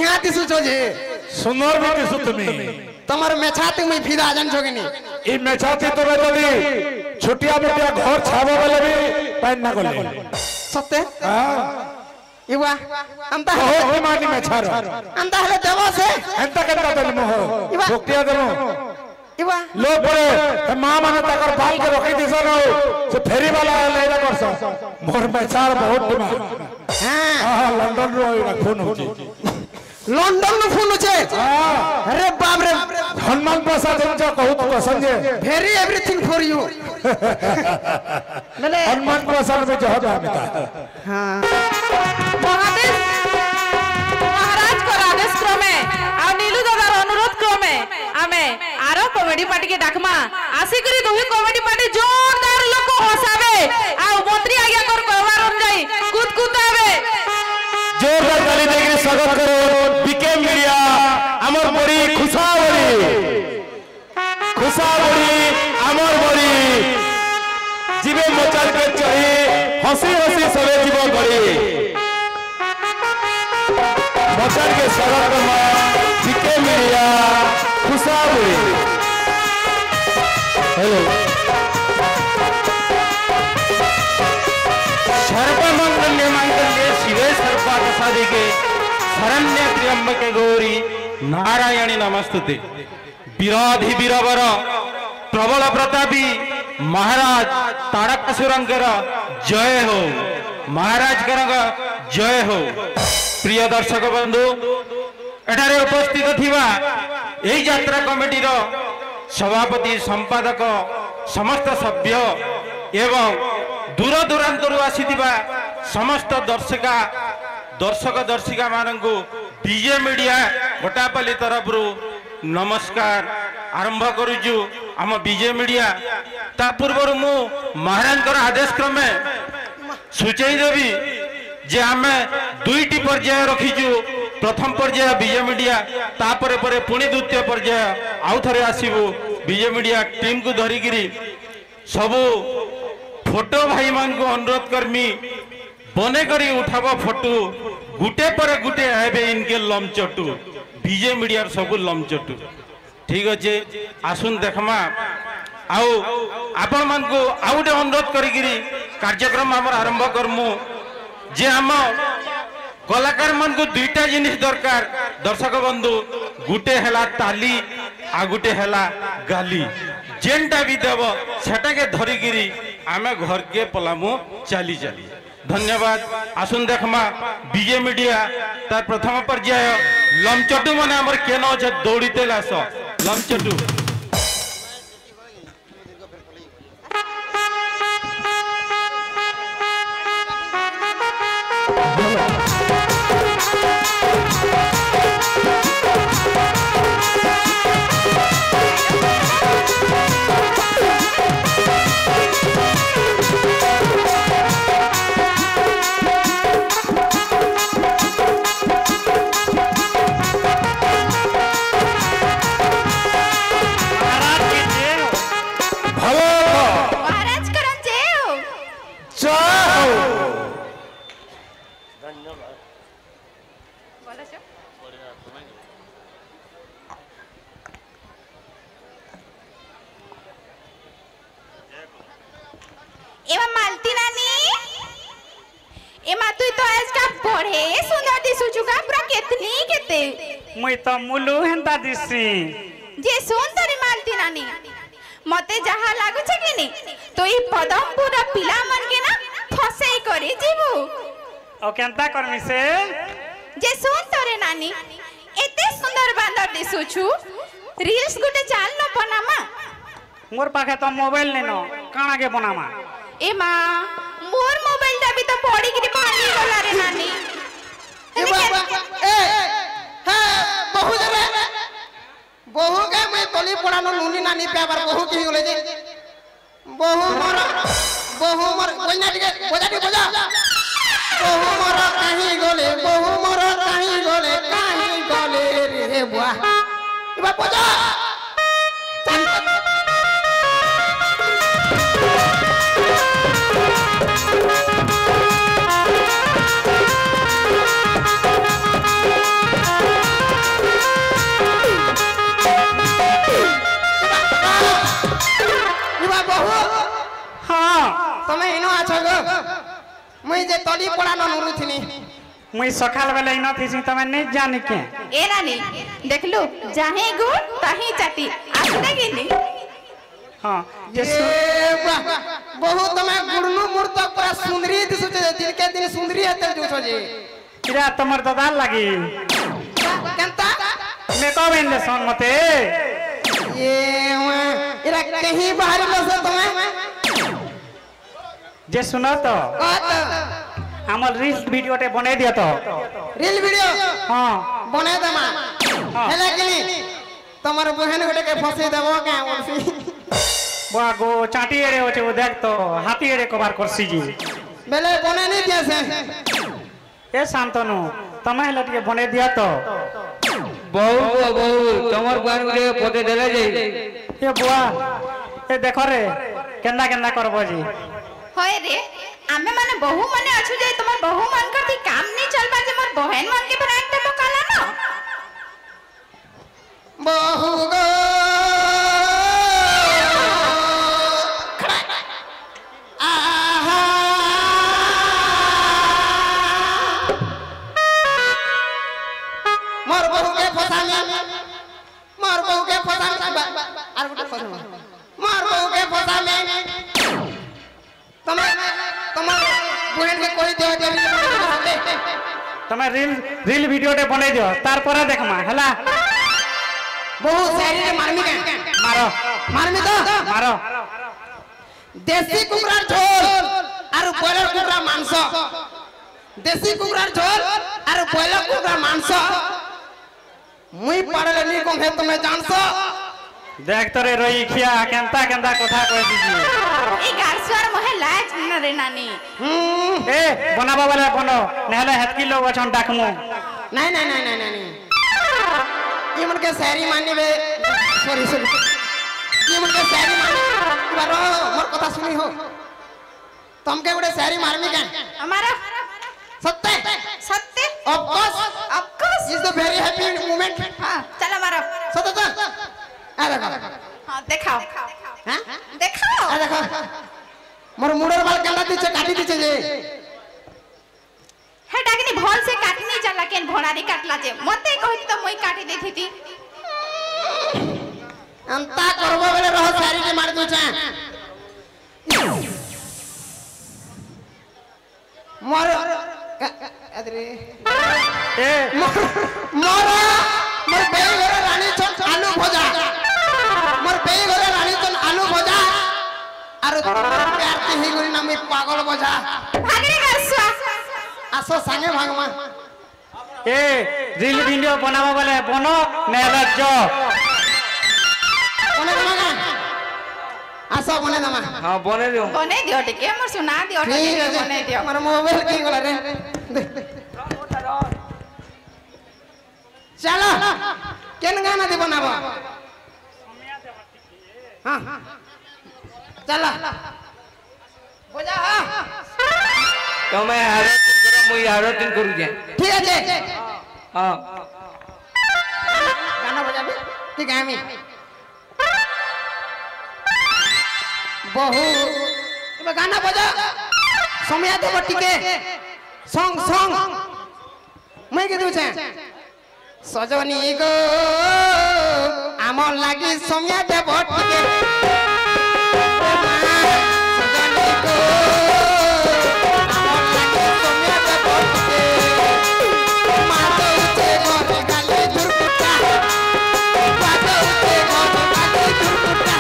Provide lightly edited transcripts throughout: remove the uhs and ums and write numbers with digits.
बढ़िया दिसु छो जे सुंदर भी दिसु तुमी तमर मेछाती मुई फिदा जान छोगिनी ई मेछाती तो जदी छोटिया मोटिया घर छाबो बेले भी पाइन ना गले सत्य हां इवा अंता बहुत मानी मेछार अंता हले देवो से एंता केता देल मोह छोटिया देलो इवा लो परे मां माने तकर बाल के रखी दिसन से फेरी वाला लेला करस मोर मेछार बहुत डिमांड हां लंदन रो खून होची लंदन नु फोन छे अरे बाप रे हनुमान प्रसाद जो कहू तो Sanjay very everything for you नले हनुमान प्रसाद में जो होता हां महादेव महाराज को आदेश क्रमे आ नीलू दादार अनुरोध क्रमे आमे आरो कॉमेडी पार्टी के डाकमा आसी करी दुही कॉमेडी पार्टी जोरदार लोक हसावे आ मंत्री आज्ञा कर कहवार जाई कूद कूद आवे जोरदार ताली देके स्वागत करो बीके मीडिया अमर बड़ी खुशाबड़ी अमर बड़ी जीवे मचाल के चढ़ी हंसी हंसी सबे जीव गड़ी मचाल के स्वागत करो बीके मीडिया खुशाबड़ी हेलो सर्वमंगल मंगल्ये शिवे सर्वार्थसाधिके शरण्ये त्र्यंबके गौरी नारायणी नमस्तुते विरोधी वीरवर प्रबल प्रतापी महाराज तारकासुरंकर जय हो महाराज जय हो प्रिय दर्शक बंधु एठारे उपस्थित थिबा एई यात्रा कमिटीर सभापति संपादक समस्त सभ्य एवं दूर दूरांतरु आसीथिबा समस्त दर्शक दर्शिका मानंकु बीजे मीडिया कोटापल्ली तरफ नमस्कार आरंभ करुचु आम बीजे मीडिया ता पूर्व मु महाराज आदेश क्रमे सूचई देवी जे आम दुईटी पर्याय रखीचु प्रथम पर्याय बीजे मीडिया तापरे परे पुणी द्वितीय पर्याय आउ थरे आसीबु बीजे मीडिया टीम को धरिकिरी सबु फोटो भाई मान को अनुरोध करमी बने करी उठाब फोटो गुटे पर गुटे आबे इनके लमचटू बीजे मीडिया सबु लमचटू ठीक अच्छे आसुन देखमा आउ आपण मान को आउटे अनुरोध करी कार्यक्रम आम आरंभ करमु जे आम कलाकार मान को दुईटा जिनिस दरकार दर्शक बंधु गुटे हैला ताली आ गुटे हैला गाली जेनटा भी देव सेटा के धरिकिरी आमे घर के पलामु चली चली धन्यवाद आसुन देखमा बीजे मीडिया तार प्रथम पर्याय लमचटू माने हमर केनो छ दौड़ीते लास लमचटू मुई तो मुलु हेंता दिसी जे सुन तरी मालती नानी मते जहा लागु छ कि नी तो ई पदमपुर पिला मन के ना फसेई करी जीवु ओ केंता करमी से जे सुन तरे नानी एते सुंदर बांदर दिसु छु रील्स गुटे चाल न बनामा मोर पाखे तो मोबाइल ने न काना के बनामा ए मां मोर मोबाइल ता भी तो पड़ी गिरी भांगी गला रे नानी ए बाबा ए बहु जरे बहु के मैं तली पड़ानो नुनी नानी पेपर बहु की गले जे बहु मोर कोई ना टिके बजा बहु मोर कहीं गले रे बुआ इबा बजा তুমি ইনো আছো গো মুই যে তলি পড়া নুরুথিনি মুই সকাল বেলা ইন থিছি তুমি नहीं जानी के ए रानी देख लो जाहे गुड़ ताही चाटी आसने की नहीं हां ए वाह बहुत तुम्हें गुड़नु मूर्त पूरा सुंदरी दिसु जे दिन के दिन सुंदरी हेते जुछो जे इरा तमर दादा लगी केनता मेकअप इन सन मते ये इरा कहीं बाहर बस तुम्हें जे सुनो तो कत हमर रील वीडियो टे बने दिया तो रील वीडियो हां बने दमा हेले किनी तमर बहन गोटे के फसे देबो के ओलसी बागो चाटी एड़े होचे वो देख तो हाथी एड़े कबार करसी जी बेले बने नहीं दिया से ए शांतनु तमे लटके बने दिया तो बहु तमर बान रे पते देले जे ए बुआ ए देखो रे केंदा केंदा करबो जी होय रे आमे माने बहु माने अछु जे तुम्हार बहु मान करती काम नहीं चलबा जे मोर बहन मान के फ्रेंड ते पकाला ना बहु गो आहा मोर बहु के फसामी मोर बहु के फसामी आर गुटे फसामी मोर बहु के फसामी तमे तमर बहन के कोई दियो जे तमे रील वीडियो टे बने दियो तार पर देखमा हला बहुत सारी रे मारमी के मारो मारमी तो मारो देसी कुकरार झोल और बॉयलर कुकरा मांस देसी कुकरार झोल और बॉयलर कुकरा मांस मुई पड़ले नी कोहे तुम्हें जानसो देख तो रे रोई खिया केंता केंता कथा कह दीजिए ए गारस्वार मोहे लाज न रे नानी ए बनाबा वाला बनो नहले हतकी लोग अछन डाकमु नहीं नहीं नहीं नहीं नहीं ये मन के शायरी माननी बे सॉरी सॉरी ये मन के शायरी माननी बारो मोर कथा सुनी हो तुमके बड़े शायरी मारनी के हमारा सत्य सत्य of course is the very happy moment हां चल हमारा सत्य आ देखो हां दिखाओ हां दिखाओ आ देखो मोर मुड़र बाल केंदा दीचे काटी दीचे जे हे डागनी भोल से काटनी चला केन भोणारी काटला जे मते कहि तो मोई काटी देथि थी अंता करबो बेले रह सारी के मार दो छे मोर अरे ए मोर मोर बेई घरे रानी छन आलू भजा मोर बेई घरे रानी छन आलू भजा आरो प्यार के ही गुरी नामी पागल भजा भागरे करसुआ आसो संगे भागमा ए रील वीडियो बनाबा वाले बनो नहले जो कोने दमा आसो बने दमा हां बने दियो बने दियो टिके मोर सुना दियो ठीक है बने दियो मोर मोबाइल की गला रे चलो केन गाना दे बनाबो हां चला बोजा तमे हारे दिन करो मुई हारे दिन करू जे ठीक है हां गाना बजा दे ठीक है मी बहु इबे गाना बजा समय दे बटिके सॉन्ग सॉन्ग मैं के दूचे सजनी गो आमर लागी समय दे बटिके सजनी गो आमर लागी समय दे बटिके मातो उते घर गाली दुर्पुटा मातो उते घर गाली दुर्पुटा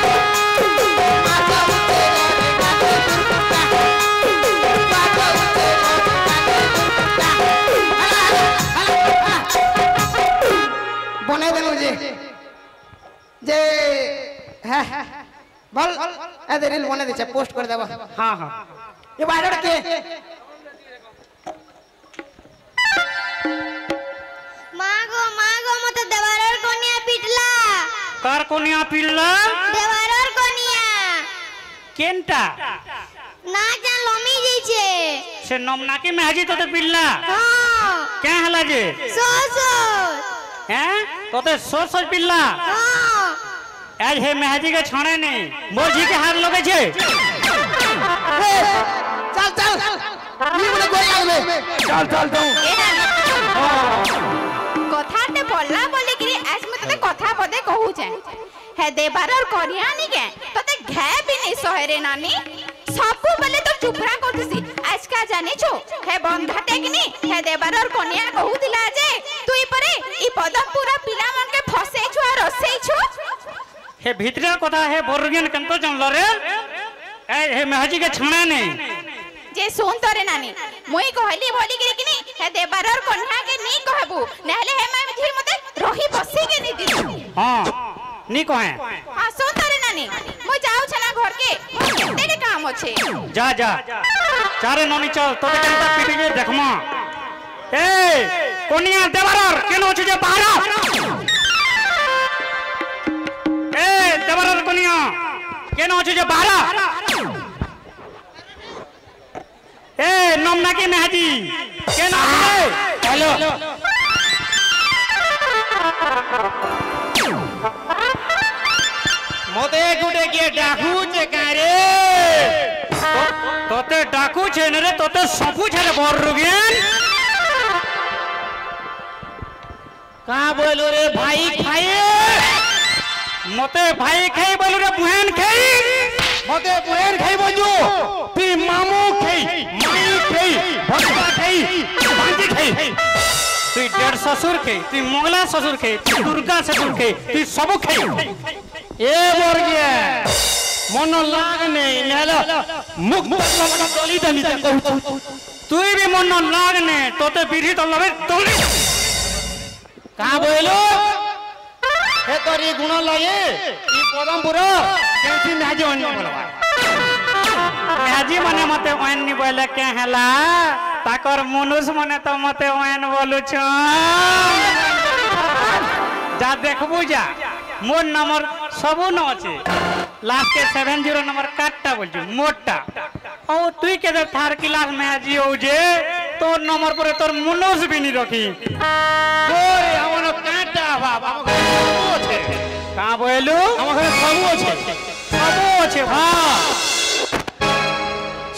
मातो उते घर गाली दुर्पुटा मातो उते घर गाली दुर्पुटा बने दे मुझे जे है बोल ए रील बने दे पोस्ट कर देबो हां हां ये बाहर के मागो मते देवारर कोनिया पिटला कार कोनिया पिल्ला देवारर कोनिया केनटा ना जान लमी जइছে से नमना के मेहजी तो पिल्ला हां क्या हला जे सो हैं तोते सोच पिल्ला हां आज हे मेहजी के छाणे नहीं मोर जी के हाथ लगे छे रे चल चल नी बोले गोई आवे चल चल तो কথাতে বললা বলি কি আজ মে তোতে কথা বদে कहू छे हे देबार और करिया नी के তোতে ঘে भी नहीं सहेरे नानी सबु बले तो चुपरा करतिसी आज का जाने छु हे बंधाटे कि नी हे देबार और कनिया कहू दिला जे तुई परे ई पदम पूरा पिला मन के फसे छु और रसे छु हे भीतर कथा हे बोरगेन कंतो जानलो रे ए हे महजी के छाना ने जे सुन तोरे नानी मुई कहली बोली गिरी कि नी हे देबार और कन्या के नी कहबू नहले हे मैं झी मते रही बसी के नी दी हां नी कहे हां सुन तोरे नानी मु जाऊ छना घर के केते काम अछि जा जा चारे ननी चल तोते केनता पीटी के देखमा ए कोनिया देवरर केनो अछि जे बाहर ए देवरर कोनिया केनो अछि जे बाहर ए नमना की महजी केनो अछि हेलो मते गुडे के डाकू छे कारे तोते डाकू छे न रे तोते सबु छे रे बोरगेन का बोलो रे भाई खाए मते भाई खाई बोलू रे बुहेन खाई मते बुहेन खाई बोजू ती मामू खाई माई खाई भगवा खाई भांजी खाई तुई डेढ़ ससुर खाई तुई मंगला ससुर खाई तुई दुर्गा ससुर खाई तुई सबु खाई ए बोरगे मन लाग नहीं नेलो मुख गली दनी त कहू तुई भी मन लाग ने तोते पीढ़ी तो लबे तोली का बोलो हे तोरी गुण लगे ई पदमपुर केसी नाजी अन्य बोलवा महजी मने मते ओन नी बोले के हला ताकर मनुष्य मने तो मते ओन बोलु छ जा देखबू जा मोर नंबर सबु न अछि लास्ट के 70 नंबर काटटा बोलजू मोटा ओ तुई के दर थार क्लास में आजी हो जे तोर नंबर पर तोर मनुष्य भी नहीं रखी ओरे हमन काटा बाबा सबु छे का बोलू हम घरे सबु छे सबु अछि हां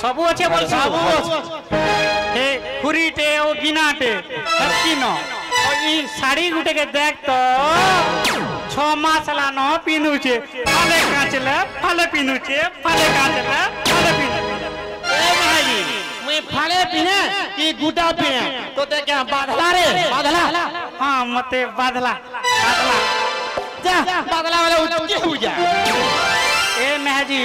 सबु अछि बोल सबु हे खुरीटे ओ गिनाटे हकीन ओ ई साड़ी गुटे के देख तो 6 मास ला न पिनु छे फाले काचले फाले पिनु छे फाले काचले फाले पिनु ए भाई मैं फाले पिने कि गुटा पिने तो ते क्या बादला रे बादला हां मते बादला बादला जा बादला वाला उच्ची हो जा ए महजी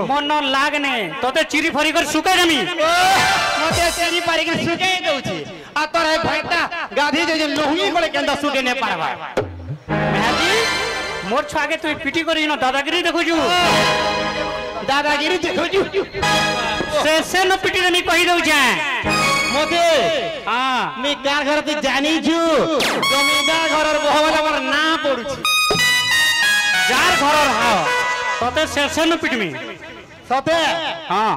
मन लागने तोते चिरी फरी कर सुके जमी मते तेरी पारी के सुके दउची आ तोरे भैटा गाधी जे लोही कोले केंदा सुके ने पारबा महजी मोर छागे तू पिटी करी न दादागिरी देखुजू दादागिरी देखुजू से न पिटी नहीं कहि दउ जा मते हां मी कार घर ते जानी छु जमींदार घरर बहवाला मोर ना पडुची जार घरर हां तोते से न पिटमी सते हां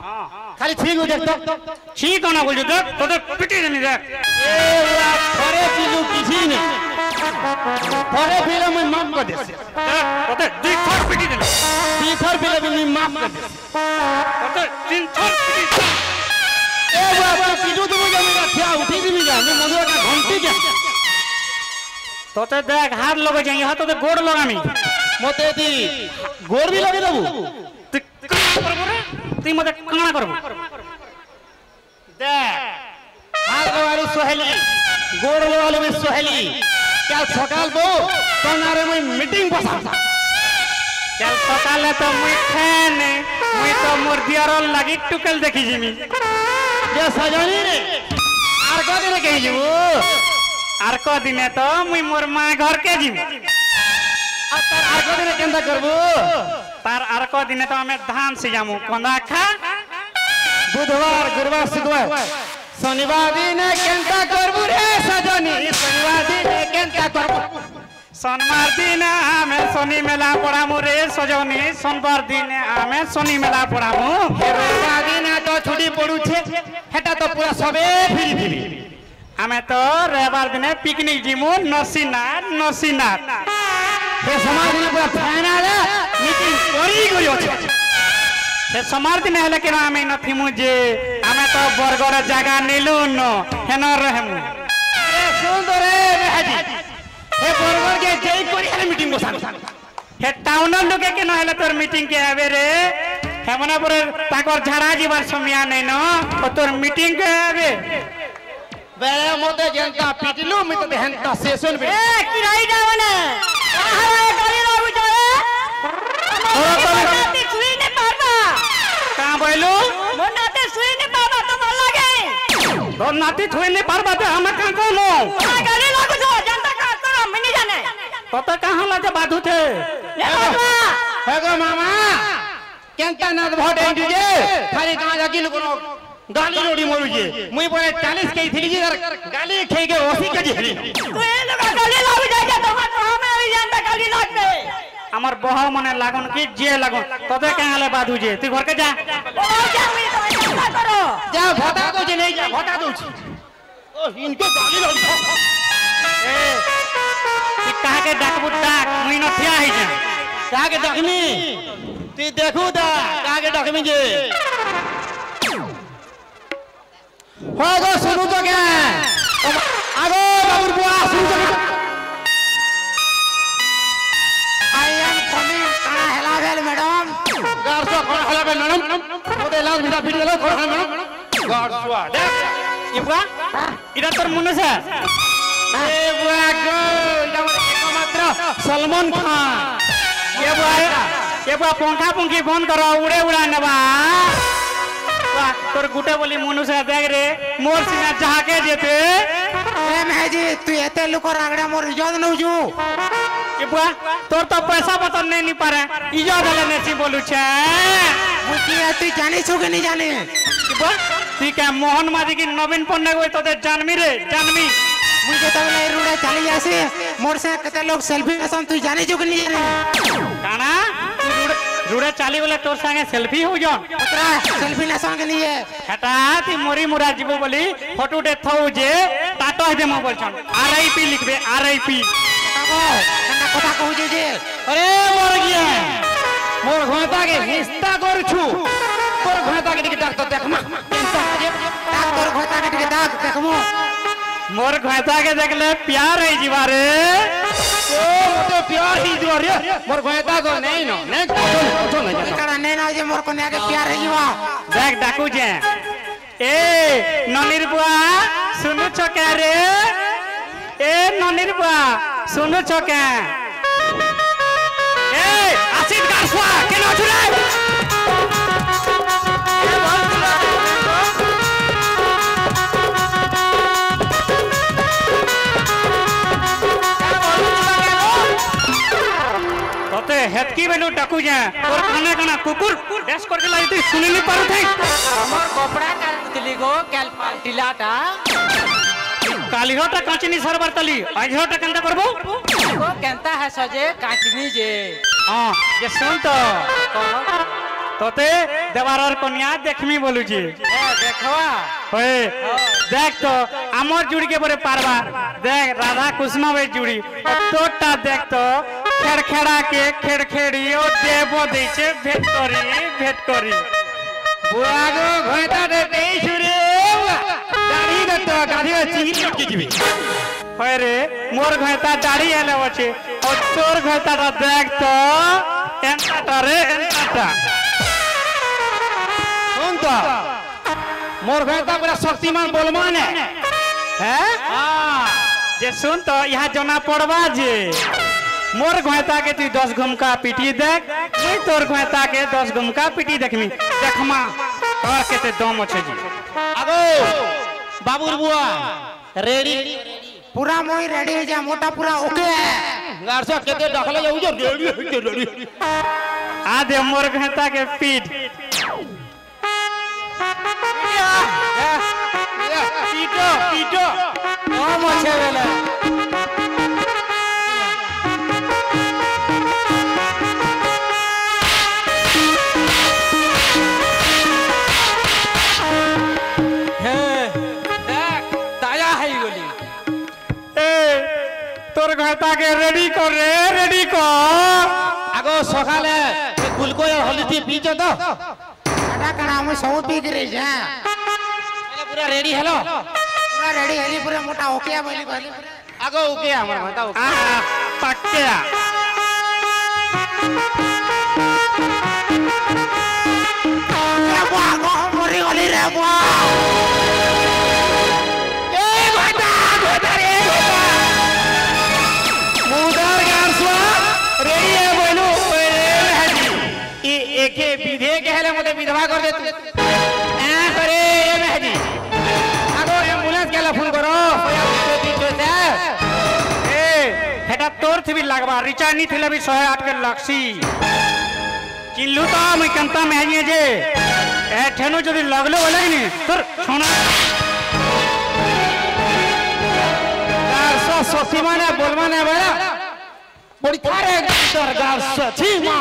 खाली ठीक हो देख तो ठीक ना बोलजू देख तोते पिटी नहीं देख ए उरा थरे चीजू किसी ने थरे फिल्म में माफ कर दे तोते दुई थर पिटी दे तीसर फिल्म में माफ कर दे तोते तीन थर पिटी ए बाबा पीजू तुम जमीन क्या उठी भी जा मैं मधुआ का घंटी क्या तोते देख हाथ लगे जाई हां तोते गोड़ लगामी मते दी गोड़ भी लगे दबू ती मते काना करबो दे हाथ वाली सोहेली गोड़ वाले में सोहेली क्या सकाल बो तनारे में मीटिंग बसा चल सकाले तो मुई खाने मुई तो मोर दियार लागी टुकल देखी जिमी ये सजनी रे आर को दिन कहि जबू आर को दिने तो मुई मोर मां घर के जिमी तार आर को दिन केंदा करबू तार आर को दिने तो हमें धान से जामु कोंदा खा बुधवार गुरुवार शुक्रवार शनिवार दिन केंता करबू रे सजनी शनिवार दिन केंता करबू सोमवार दिन हमें शनि मेला पड़ामु रे सजनी सोमवार दिन हमें शनि मेला पड़ामु रविवार दिन तो छुट्टी पड़ू छे हेटा तो पूरा सबे फिरी फिरी हमें तो रविवार दिन पिकनिक जिमु नसीनाथ हे समाज में पूरा फाइनल मीटिंग करी गयो छे से समार दिन हेले के आमे नथिमु जे आमे तो बरगड़ जगह नेलु न हेन रहमु अरे सुन तो रे हाजी हे बरगड़ के जई कोरी हेले मीटिंग बसान हे टाउन लोके के न हेले तोर मीटिंग के आवे रे हेमना पर ताकर झाड़ा जीवार समिया नै न तोर मीटिंग के आवे बे मोते जनता पिटलु मी तो हेनता सेशन बे ए किराई जावने आहा गाली लागु जावे मोनाते सुई ने पारबा का बोलू मोनाते सुई ने पारबा तो मन लागे तो नाती छुई नहीं पारबा ते हम का कोनो गाली लागु जा जनता का तो मनी जाने तो कहां लाजे बाधु थे ले बाबा हे गो मामा केनता ना भोट एंजु जे खाली गां जाकी लोगनो गाली लोडी मरु जे मुई परे 40 के थिली जे गाली खे के 80 के जे तू ए लोग गाली लागु जाए तो हमें भी जनता गाली लागबे আমার বহ মনে লাগুন কি যে লাগুন তবে কালে বাধু যে তুই ঘরকে যা ओ जा मी तो क्या करो जा भोटा दो जे नहीं जा भोटा दो ओ इनके गाली लोडी ए तू कहा के डाकबू डाक मुई न थिया है जे का के डकमी तू देखू दा का के डकमी जे हो गो सुनु तो क्या आगो बाबू बुआ सुनु तो गारसो कोन हला बे मैडम मोदे लाल बिदा फिट गेलो कोन हला मैडम गारसो देख ইবুয়া ইরা তোর মনে আছে ए बुआ गो इटा मोर एकमात्र सलमान खान এ বুয়া पंखा पंखी बंद करो उड़े उड़ा नेबा वाह তোর গুটে বলি মনুষে দেখ রে মোর সিনা যাকে যেতে ए महजी तू एते लोकर आगड़ा मोर इज्जत नउजू ইবুয়া তোর তো পয়সা পতন नहीं नी पारे इज्जत हले नेसी बोलू छे मुती तू जानी छु के नहीं जाने ইবুয়া তুই কে মোহন মাঝি কি নবীন পন্নে কই তোদের জানমি রে জানমি मुझे तो नहीं रूड़े चली जासे मोर से कते लोग सेल्फी लेसन तू जानी छु के नहीं जाने কানা তুই রুড়ে চালি বলে তোর সঙ্গে সেলফি হউ জন पुत्रा सेल्फी लेसन के लिए হেটা তুই মরি মুরা জীব বলি ফটোটে থউ যে টাটো দে মো বলছন আরআইপি লিখবে আরআইপি काको कन्ना কথা कहू जे अरे मोर गया मोर घोता के हिस्सा कर छु तोर घोता के डाक तो देख मा डाक तोर घोता के डाक देखमु मोर घोता के देखले प्यार है जीवा रे ओ तो प्यार ही जो रे मोर घोता को नहीं नो नहीं तो नहीं इकड़ा नहीं ना जे मोर को ने के प्यार है जीवा देख डाकू जे ए ननिर बुआ सुनु छके रे ए ननिर बुआ सुनु छके ए आसित गारसुआ केन छुरे तोते हेतकी बेलू डाकू जे और खाने खाना कुकुर डैश करके लाई तू सुनि नहीं पारु थे আমার কপড়া কাটলি গো ক্যাল পাল্টিলাটা कालीहोटा काचनी सरबर तली आजहोटा कंदा करबो ও কেনতা है সজে কাটনি যে हां ये सुन तो तोते देवारर कन्या देखमी बोलू जी দেখवा होए देख तो अमर जुड़ी के बरे पारबा देख राधा कृष्ण वे जुड़ी तोटा देख तो खेड़खेड़ा के खेड़खेड़ी ओ देबो दैछे भेट करी बुआ गो घोता दे देई छु रे दाढ़ी दे तो गाधी चिंगी लटके जीबे होए रे मोर घोता दाढ़ी एले होछे और तोर घोताटा देख तो एंटाटा रे एंटाटा सुन तो मोर घोता पूरा शक्तिमान बलवान है हैं हां जे सुन तो यहाँ जना पड़वा जे मोर घोता के तू 10 घुमका पीटी देख मुई तोर घोता के 10 घुमका पीटी देखमी देखमा तोर केते दम छै जी आगो बाबूर बुआ रेडी पूरा मोई रेडी है जा मोटा पूरा ओके है गारसा केते डखले जाऊ जो रेडी आ दे मोर घोता के पीट पीटो पीटो ও মছে বেলা হে দেখ তাজা হই গলি ए तोर घोता के रेडी कर रे रेडी कर आगो सकाले गुलको हलदी पीचो तो दादा कणा हम सब पी के जा पूरा रेडी हेलो पूरा रेडी हेली पूरा मोटा ओके बोली कहली आगो ओके हमर माता ओके पक्का रे बुआ गो मरी गली रे बुआ ए गोटा गोटा रे गोटा मुदर गारसवा रेडी है बोलू ई एके विधे के हेले मते विधवा कर दे तू करे मेहदी आगो एम्बुलेंस केला फोन करो ए हेटा तोर थी लागबा रिचार्ज नहीं थिले भी 108 के लक्सी चिल्लू तो मैं कंता मेहदी जे ए ठेनु जदी लगलो बोले नी तोर सोना 480 माने बोलवा ने बड़ा बड़ी थारे दरगाह सची मां